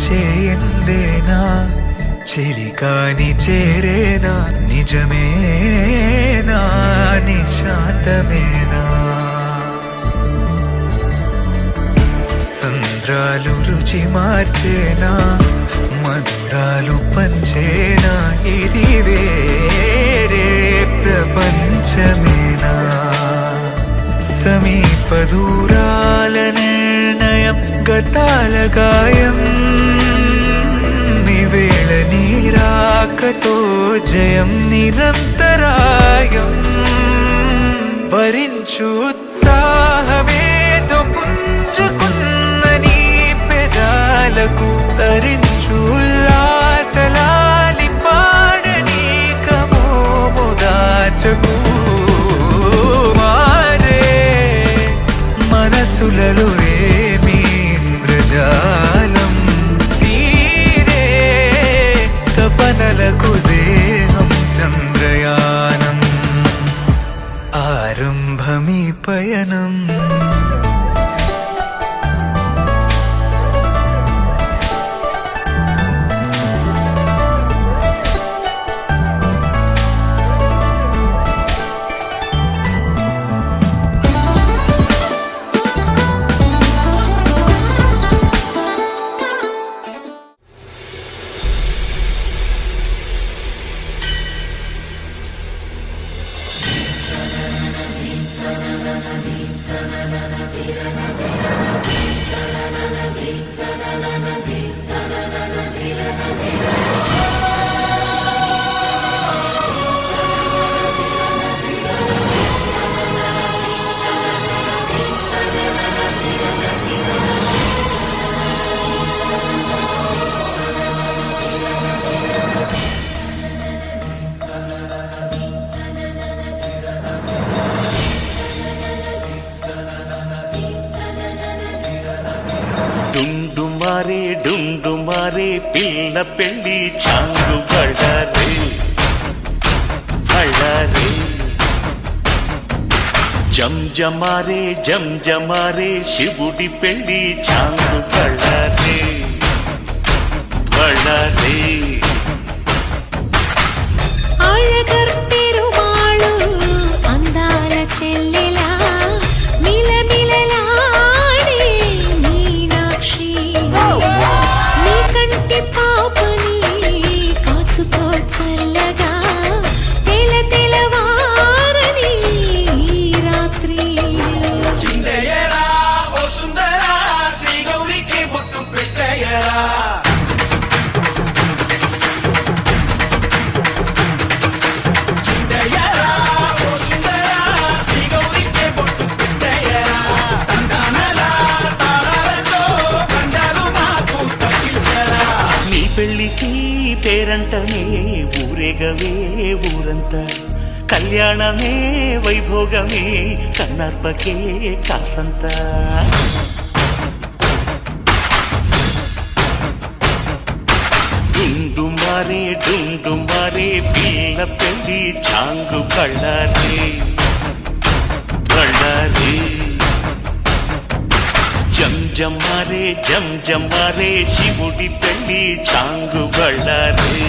చేయందేనా చెలికాని చేరేనా నిజమేనా నిశాంతమేనా సంద్రాలు రుచి మార్చేనా మధురాలు పంచేనా ఇది వేరే ప్రపంచమేనా సమీప దూరాల నిర్ణయం గతాల గాయం నివేళ నీరాకతో జయం నిరంతరాయం భరించు ఉత్సాహమేదో పుంజుకున్న నీ పెదాలకు తరించు ఉల్లాసలాలి పాడని కమోము దాచకు మనసులలో ఏమీ ఇంద్రజాలం తీరే తపనలకు దేహం చంద్రయానం ఆరంభమీ పయనం డుండుమారే పిల్ల పెళ్ళి చాంగు బళ్ళారే బళ్ళారే జంజమారే శివుడి పెళ్ళి చాంగు బళ్ళారే బళ్ళారే అழగర్పెరుమాళు అందాల చెల్లెలా మిలమిలలాడే మీనాక్షి నీ కంటి పాపని కాచుకో చల్లగా తెలవారని రాత్రి చిందయ్యరా ఓ సుందరా శ్రీ గౌరికి బొట్టు పెట్టయ్యరా పెళ్ళికి పేరంటమే ఊరేగవే ఊరంతా కళ్యాణమే వైభోగమే కన్నార్పకే కాసంత డుండుమారే పిల్ల పెళ్ళి చాంగు బళ్ళారే బళ్ళారే జంజమారే శివుడి పెళ్ళి చాంగు బళ్ళారే